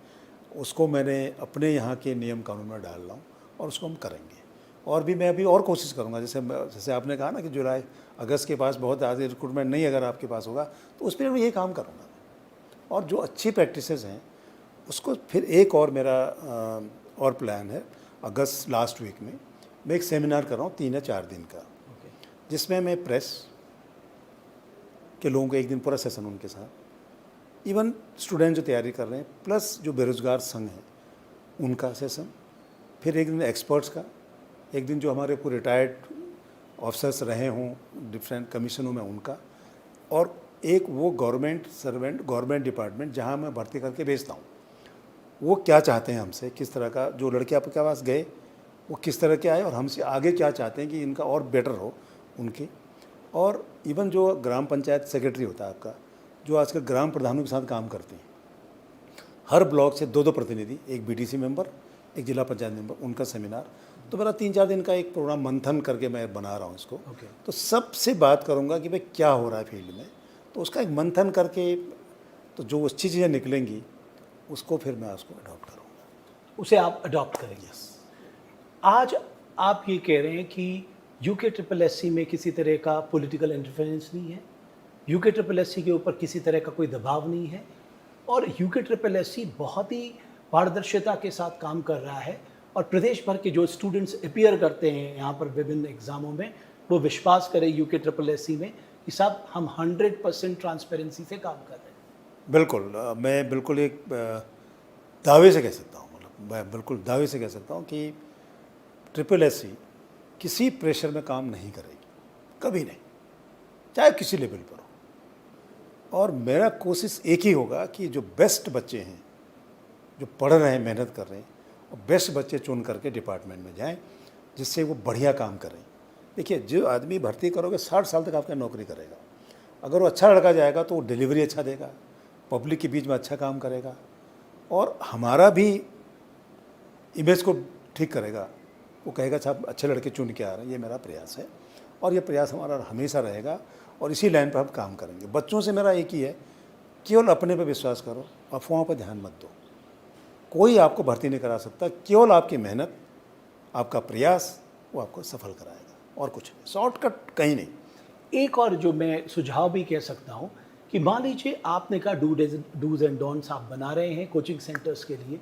उसको मैंने अपने यहाँ के नियम कानून में डाल रहा हूँ और उसको हम करेंगे। और भी मैं अभी और कोशिश करूँगा, जैसे आपने कहा ना कि जुलाई अगस्त के पास बहुत ज़्यादा रिक्रूटमेंट नहीं अगर आपके पास होगा, तो उस पर मैं ये काम करूँगा। और जो अच्छी प्रैक्टिसेस हैं उसको फिर एक और मेरा और प्लान है, अगस्त लास्ट वीक में मैं एक सेमिनार कर रहा हूँ 3 या 4 दिन का, जिसमें मैं प्रेस के लोगों को एक दिन पूरा सेशन उनके साथ, इवन स्टूडेंट जो तैयारी कर रहे हैं, प्लस जो बेरोजगार संघ हैं उनका सेशन, फिर एक दिन एक्सपर्ट्स का, एक दिन जो हमारे को रिटायर्ड ऑफिसर्स रहे हों डिफरेंट कमीशनों में उनका, और एक वो गवर्नमेंट सर्वेंट, गवर्नमेंट डिपार्टमेंट जहाँ मैं भर्ती करके भेजता हूँ, वो क्या चाहते हैं हमसे, किस तरह का, जो लड़के आपके पास गए वो किस तरह के आए और हमसे आगे क्या चाहते हैं कि इनका और बेटर हो उनके। और इवन जो ग्राम पंचायत सेक्रेटरी होता है आपका, जो आजकल ग्राम प्रधानों के साथ काम करते हैं, हर ब्लॉक से 2-2 प्रतिनिधि, एक बीडीसी मेंबर, एक जिला पंचायत मेंबर, उनका सेमिनार। तो मेरा 3-4 दिन का एक प्रोग्राम मंथन करके मैं बना रहा हूँ इसको। तो सबसे बात करूँगा कि भाई क्या हो रहा है फील्ड में, तो उसका एक मंथन करके, तो जो अच्छी चीज़ें निकलेंगी उसको फिर मैं उसको अडॉप्ट करूँगा, उसे आप अडॉप्ट करेंगे। आज आप ये कह रहे हैं कि यूके SSSC में किसी तरह का पॉलिटिकल इंटरफेरेंस नहीं है, यूके SSSC के ऊपर किसी तरह का कोई दबाव नहीं है, और यूके SSSC बहुत ही पारदर्शिता के साथ काम कर रहा है, और प्रदेश भर के जो स्टूडेंट्स अपीयर करते हैं यहाँ पर विभिन्न एग्जामों में, वो विश्वास करें यूके SSSC में कि साहब हम 100% ट्रांसपेरेंसी से काम कर रहे हैं। बिल्कुल। मैं बिल्कुल एक दावे से कह सकता हूँ, मतलब मैं बिल्कुल दावे से कह सकता हूँ कि SSSC किसी प्रेशर में काम नहीं करेगी, कभी नहीं, चाहे किसी लेवल पर हो। और मेरा कोशिश एक ही होगा कि जो बेस्ट बच्चे हैं, जो पढ़ रहे हैं, मेहनत कर रहे हैं, और बेस्ट बच्चे चुन करके डिपार्टमेंट में जाएं, जिससे वो बढ़िया काम करें। देखिए, जो आदमी भर्ती करोगे 60 साल तक आपका नौकरी करेगा, अगर वो अच्छा लड़का जाएगा तो वो डिलीवरी अच्छा देगा, पब्लिक के बीच में अच्छा काम करेगा, और हमारा भी इमेज को ठीक करेगा। वो कहेगा साहब अच्छे लड़के चुन के आ रहे हैं, ये मेरा प्रयास है, और ये प्रयास हमारा हमेशा रहेगा, और इसी लाइन पर हम काम करेंगे। बच्चों से मेरा एक ही है, केवल अपने पर विश्वास करो, अफवाहों पर ध्यान मत दो। कोई आपको भर्ती नहीं करा सकता, केवल आपकी मेहनत, आपका प्रयास, वो आपको सफल कराएगा, और कुछ नहीं, शॉर्टकट कहीं नहीं। एक और जो मैं सुझाव भी कह सकता हूँ कि मान लीजिए आपने कहा डूज एंड डोंट्स आप बना रहे हैं कोचिंग सेंटर्स के लिए,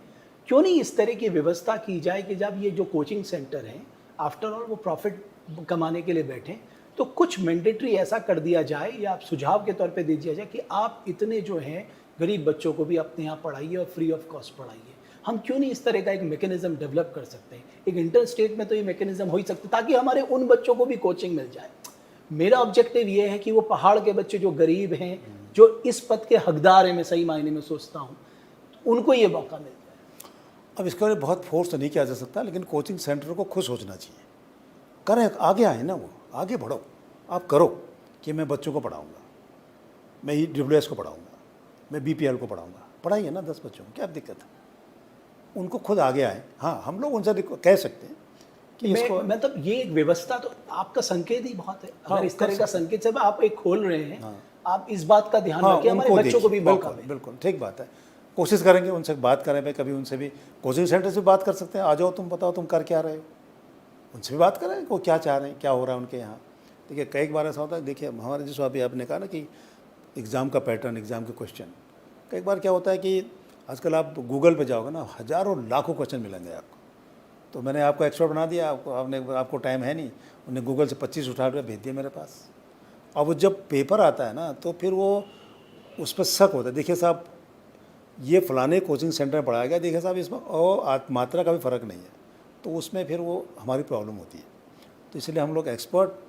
क्यों नहीं इस तरह की व्यवस्था की जाए कि जब ये जो कोचिंग सेंटर हैं आफ्टर ऑल वो प्रॉफिट कमाने के लिए बैठें, तो कुछ मैंडेटरी ऐसा कर दिया जाए, या आप सुझाव के तौर पे दे दिया जाए कि आप इतने जो हैं गरीब बच्चों को भी अपने यहाँ पढ़ाइए और फ्री ऑफ कॉस्ट पढ़ाइए। हम क्यों नहीं इस तरह का एक मैकेनिज्म डेवलप कर सकते हैं? एक इंटर स्टेट में तो ये मैकेनिज्म हो ही सकता है, ताकि हमारे उन बच्चों को भी कोचिंग मिल जाए। मेरा ऑब्जेक्टिव ये है कि वो पहाड़ के बच्चे जो गरीब हैं, जो इस पद के हकदार हैं, मैं सही मायने में सोचता हूँ, उनको ये मौका मिल जाए। अब इसके लिए बहुत फोर्स तो नहीं किया जा सकता, लेकिन कोचिंग सेंटर को खुद सोचना चाहिए, करें, आगे आए ना, वो आगे बढ़ो, आप करो कि मैं बच्चों को पढ़ाऊँगा, मैं EWS को पढ़ाऊँगा, मैं BPL को पढ़ाऊँगा, पढ़ाइए ना 10 बच्चों को, क्या दिक्कत है? उनको खुद आगे आए। हाँ, हम लोग उनसे कह सकते हैं कि इसको, मतलब ये एक व्यवस्था तो आपका संकेत ही बहुत है। हाँ, अगर इस तरह का संकेत से आप एक खोल रहे हैं, हाँ, आप इस बात का ध्यान हाँ, रखिए हमारे बच्चों को भी मौका बिल्कुल मिले। बिल्कुल ठीक बात है, कोशिश करेंगे, उनसे बात करें भाई, कभी उनसे भी कोचिंग सेंटर से बात कर सकते हैं, आ जाओ तुम बताओ तुम कर क्या रहे हो, उनसे भी बात करें वो क्या चाह रहे हैं, क्या हो रहा है उनके यहाँ। देखिए कई बार ऐसा होता है, देखिए हमारे जैसे अभी आपने कहा ना कि एग्ज़ाम का पैटर्न, एग्ज़ाम के क्वेश्चन, कई बार क्या होता है कि आजकल आप गूगल पे जाओगे ना, हज़ारों लाखों क्वेश्चन मिलेंगे आपको। तो मैंने आपको एक्सपर्ट बना दिया, आपको टाइम है नहीं, उन्होंने गूगल से 25 उठा कर भेज दिया मेरे पास। अब वो जब पेपर आता है ना तो फिर वो उस पर शक होता है, देखिए साहब ये फ़लाने कोचिंग सेंटर में पढ़ाया गया, देखिए साहब इसमें मात्रा का भी फ़र्क नहीं है, तो उसमें फिर वो हमारी प्रॉब्लम होती है। तो इसलिए हम लोग एक्सपर्ट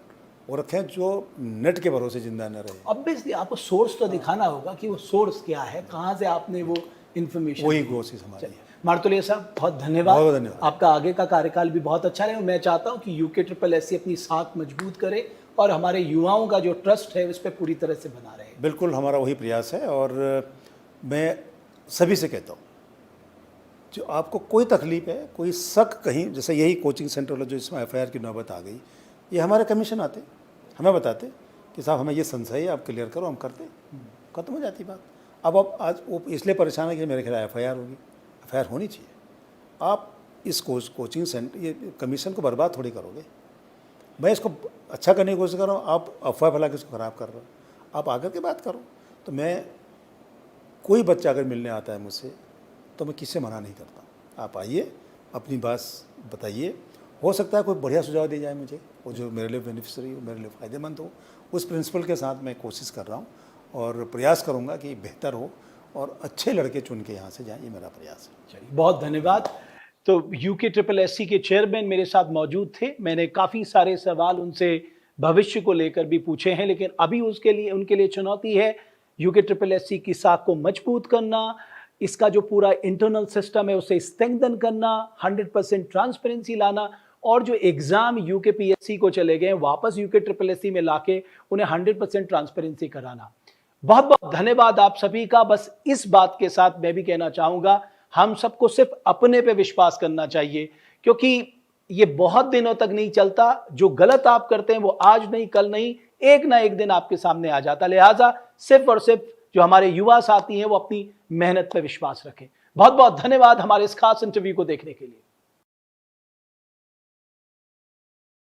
वो रखें जो नेट के भरोसे जिंदा न रहे। ऑब्वियसली आपको सोर्स तो दिखाना होगा कि वो सोर्स क्या है, कहाँ से आपने वो इन्फॉर्मेशन। वही कोशिश हमारी है। मार्तोलिया साहब बहुत धन्यवाद। बहुत धन्यवाद। आपका आगे का कार्यकाल भी बहुत अच्छा रहे। मैं चाहता हूँ कि UKSSC अपनी साख मजबूत करे और हमारे युवाओं का जो ट्रस्ट है उस पर पूरी तरह से बना रहे। बिल्कुल हमारा वही प्रयास है। और मैं सभी से कहता हूँ, जो आपको कोई तकलीफ है, कोई शक कहीं, जैसे यही कोचिंग सेंटर वाला जो इसमें FIR की नौबत आ गई, ये हमारे कमीशन आते, हमें बताते कि साहब हमें ये संशय है, आप क्लियर करो, हम करते, खत्म हो जाती बात। अब आज वो इसलिए परेशान है कि मेरे ख्याल FIR होगी, FIR होनी चाहिए। आप इस कोचिंग सेंटर, ये कमीशन को बर्बाद थोड़ी करोगे। मैं इसको अच्छा करने की कोशिश कर रहा हूँ, आप अफवाह फैला के इसको ख़राब कर रहे हो। आप आकर के बात करो। तो मैं, कोई बच्चा अगर मिलने आता है मुझसे तो मैं किससे मना नहीं करता, आप आइए, अपनी बात बताइए, हो सकता है कोई बढ़िया सुझाव दे जाए मुझे, वो जो मेरे लिए बेनिफिशियरी हो, मेरे लिए फ़ायदेमंद हो। उस प्रिंसिपल के साथ मैं कोशिश कर रहा हूँ और प्रयास करूँगा कि बेहतर हो और अच्छे लड़के चुन के यहाँ से जाएँ, ये मेरा प्रयास है। चलिए, बहुत धन्यवाद। तो UKSSC के चेयरमैन मेरे साथ मौजूद थे। मैंने काफ़ी सारे सवाल उनसे भविष्य को लेकर भी पूछे हैं, लेकिन अभी उनके लिए चुनौती है UKSSC की साख को मजबूत करना, इसका जो पूरा इंटरनल सिस्टम है उसे स्ट्रेंथन करना, 100% ट्रांसपेरेंसी लाना, और जो एग्ज़ाम UKPSC को चले गए वापस UKSSC में लाके उन्हें 100% ट्रांसपेरेंसी कराना। बहुत बहुत धन्यवाद आप सभी का। बस इस बात के साथ मैं भी कहना चाहूँगा, हम सबको सिर्फ अपने पे विश्वास करना चाहिए, क्योंकि ये बहुत दिनों तक नहीं चलता। जो गलत आप करते हैं वो आज नहीं, कल नहीं, एक ना एक दिन आपके सामने आ जाता। लिहाजा सिर्फ और सिर्फ जो हमारे युवा साथी हैं वो अपनी मेहनत पे विश्वास रखें। बहुत बहुत धन्यवाद हमारे इस खास इंटरव्यू को देखने के लिए।